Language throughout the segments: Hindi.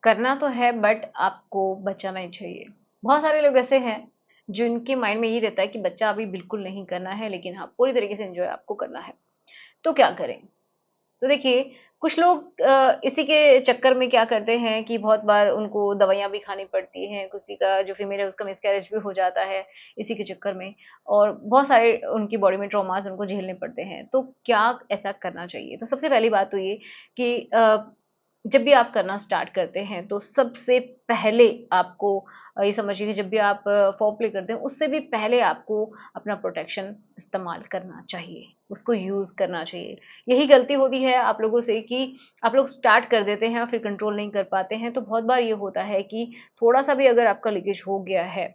करना तो है बट आपको बचाना ही चाहिए। बहुत सारे लोग ऐसे हैं जिनके माइंड में ये रहता है कि बच्चा अभी बिल्कुल नहीं करना है, लेकिन हाँ, पूरी तरीके से एन्जॉय आपको करना है। तो क्या करें? तो देखिए, कुछ लोग इसी के चक्कर में क्या करते हैं कि बहुत बार उनको दवाइयाँ भी खानी पड़ती हैं, किसी का जो फीमेल है उसका मिसकैरेज भी हो जाता है इसी के चक्कर में, और बहुत सारे उनकी बॉडी में ट्रॉमास उनको झेलने पड़ते हैं। तो क्या ऐसा करना चाहिए? तो सबसे पहली बात तो ये कि जब भी आप करना स्टार्ट करते हैं तो सबसे पहले आपको ये समझिए कि जब भी आप फ़ोरप्ले करते हैं उससे भी पहले आपको अपना प्रोटेक्शन इस्तेमाल करना चाहिए, उसको यूज़ करना चाहिए। यही गलती होती है आप लोगों से कि आप लोग स्टार्ट कर देते हैं और फिर कंट्रोल नहीं कर पाते हैं। तो बहुत बार ये होता है कि थोड़ा-सा भी अगर आपका लीकेज हो गया है,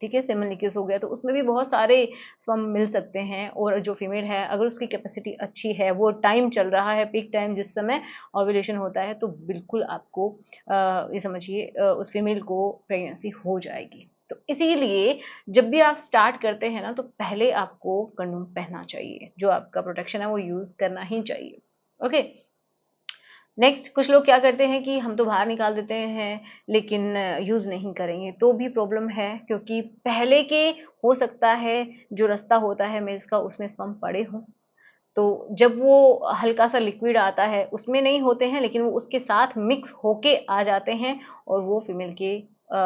ठीक है, सेमन लीकेज हो गया, तो उसमें भी बहुत सारे स्पर्म मिल सकते हैं, और जो फीमेल है अगर उसकी कैपेसिटी अच्छी है, वो टाइम चल रहा है, पीक टाइम जिस समय ओव्यूलेशन होता है, तो बिल्कुल आपको ये समझिए उस फीमेल को प्रेगनेंसी हो जाएगी। तो इसीलिए जब भी आप स्टार्ट करते हैं ना, तो पहले आपको कंडोम पहनना चाहिए, जो आपका प्रोटेक्शन है वो यूज़ करना ही चाहिए। ओके? नेक्स्ट, कुछ लोग क्या करते हैं कि हम तो बाहर निकाल देते हैं, लेकिन यूज़ नहीं करेंगे, तो भी प्रॉब्लम है, क्योंकि पहले के हो सकता है जो रास्ता होता है मेंस का उसमें स्पर्म पड़े हों, तो जब वो हल्का-सा लिक्विड आता है, उसमें नहीं होते हैं, लेकिन वो उसके साथ मिक्स होके आ जाते हैं और वो फीमेल के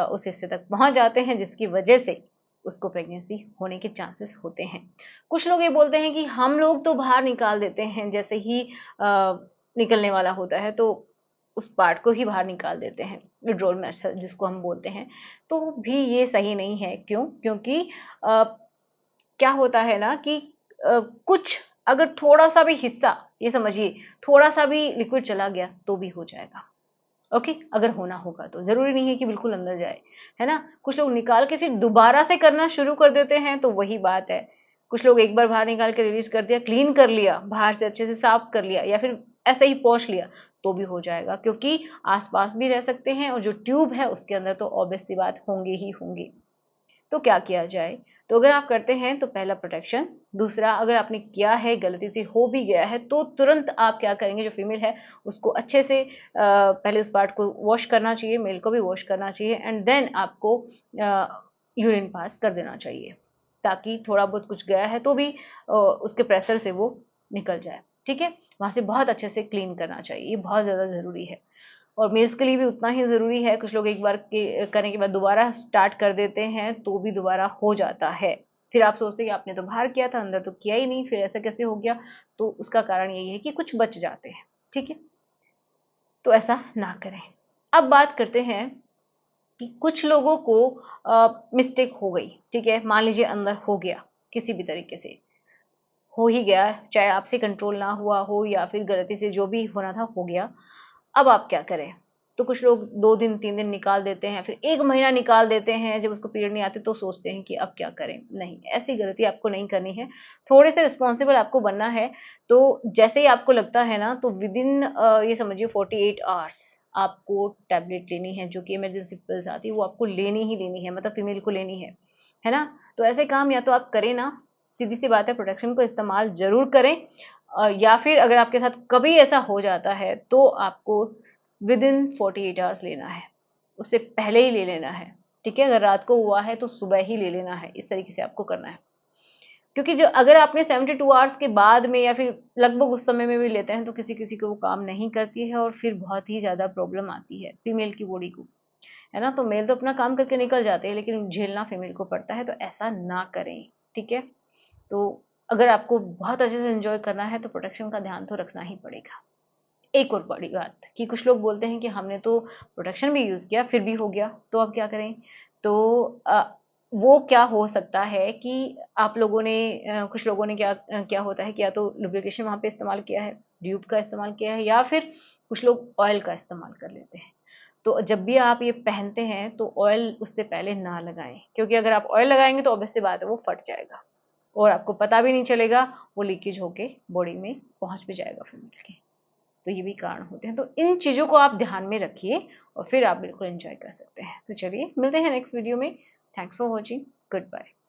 उस हिस्से तक पहुँच जाते हैं, जिसकी वजह से उसको प्रेगनेंसी होने के चांसेस होते हैं। कुछ लोग ये बोलते हैं कि हम लोग तो बाहर निकाल देते हैं, जैसे ही निकलने वाला होता है, तो उस पार्ट को ही बाहर निकाल देते हैं, विथड्रॉल मेथड जिसको हम बोलते हैं। तो भी ये सही नहीं है, क्यों? क्योंकि अ, क्या होता है ना कि कुछ अगर थोड़ा-सा भी हिस्सा, ये समझिए, थोड़ा-सा भी लिक्विड चला गया तो भी हो जाएगा, ओके? अगर होना होगा तो, ज़रूरी नहीं है कि बिल्कुल अंदर जाए, है ना? कुछ लोग निकाल के फिर दोबारा से करना शुरू कर देते हैं, तो वही बात है। कुछ लोग एक बार बाहर निकाल के रिलीज़ कर दिया, क्लीन कर लिया, बाहर से अच्छे से साफ कर लिया, या फिर ऐसे ही पोंछ लिया, तो भी हो जाएगा, क्योंकि आस-पास भी रह सकते हैं और जो ट्यूब है उसके अंदर तो ऑब्वियस सी बात होंगे ही होंगे। तो क्या किया जाए? तो अगर आप करते हैं तो पहला प्रोटेक्शन, दूसरा अगर आपने किया है, गलती से हो भी गया है, तो तुरंत आप क्या करेंगे, जो फीमेल है उसको अच्छे से पहले उस पार्ट को वॉश करना चाहिए, मेल को भी वॉश करना चाहिए, एंड देन आपको यूरिन पास कर देना चाहिए, ताकि थोड़ा बहुत कुछ गया है तो भी उसके प्रेशर से वो निकल जाए, ठीक है? वहाँ से बहुत अच्छे से क्लीन करना चाहिए, ये बहुत ज़्यादा ज़रूरी है। और मेल्स के लिए भी उतना ही ज़रूरी है। कुछ लोग एक बार के करने के बाद दोबारा स्टार्ट कर देते हैं, तो भी दोबारा हो जाता है। फिर आप सोचते हैं कि आपने तो बाहर किया था, अंदर तो किया ही नहीं, फिर ऐसा कैसे हो गया? तो उसका कारण यही है कि कुछ बच जाते हैं, ठीक है? तो ऐसा ना करें। अब बात करते हैं कि कुछ लोगों को मिस्टेक हो गई, ठीक है? मान लीजिए अंदर हो गया, किसी भी तरीके से हो ही गया, चाहे आपसे कंट्रोल ना हुआ हो या फिर गलती से जो भी होना था हो गया। अब आप क्या करें? तो कुछ लोग 2 दिन 3 दिन निकाल देते हैं, फिर 1 महीना निकाल देते हैं, जब उसको पीरियड नहीं आते तो सोचते हैं कि अब क्या करें? नहीं, ऐसी गलती आपको नहीं करनी है। थोड़े से रिस्पॉन्सिबल आपको बनना है। तो जैसे ही आपको लगता है ना, तो विदिन ये समझिए 48 आवर्स आपको टैबलेट लेनी है, जो कि इमरजेंसी पिल्स आती है, वो आपको लेनी ही लेनी है, मतलब फीमेल को लेनी है ना? तो ऐसे काम या तो आप करें ना, सीधी-सी बात है, प्रोटेक्शन को इस्तेमाल ज़रूर करें, या फिर अगर आपके साथ कभी ऐसा हो जाता है, तो आपको विदिन 48 आवर्स लेना है, उससे पहले ही ले लेना है, ठीक है? अगर रात को हुआ है तो सुबह ही ले लेना है, इस तरीके से आपको करना है। क्योंकि जो अगर आपने 72 आवर्स के बाद में या फिर लगभग उस समय में भी लेते हैं, तो किसी-किसी को वो काम नहीं करती है और फिर बहुत ही ज़्यादा प्रॉब्लम आती है फीमेल की बॉडी को, है ना? तो मेल तो अपना काम करके निकल जाते हैं, लेकिन झेलना फीमेल को पड़ता है, तो ऐसा ना करें, ठीक है? तो अगर आपको बहुत अच्छे से एन्जॉय करना है, तो प्रोटेक्शन का ध्यान तो रखना ही पड़ेगा। एक और बड़ी बात कि कुछ लोग बोलते हैं कि हमने तो प्रोटेक्शन भी यूज़ किया, फिर भी हो गया, तो अब क्या करें? तो वो क्या हो सकता है कि आप लोगों ने कुछ लोगों ने क्या होता है कि या तो लुब्रिकेशन वहाँ पे इस्तेमाल किया है, ड्यूब का इस्तेमाल किया है, या फिर कुछ लोग ऑयल का इस्तेमाल कर लेते हैं। तो जब भी आप ये पहनते हैं, तो ऑयल उससे पहले ना लगाएँ, क्योंकि अगर आप ऑयल लगाएँगे तो ऑब्वियस सी बात है वो फट जाएगा और आपको पता भी नहीं चलेगा, वो लीकेज होके बॉडी में पहुँच भी जाएगा फीमेल के। तो ये भी कारण होते हैं। तो इन चीज़ों को आप ध्यान में रखिए और फिर आप बिल्कुल एन्जॉय कर सकते हैं। तो चलिए मिलते हैं नेक्स्ट वीडियो में। Thanks for watching. Good bye.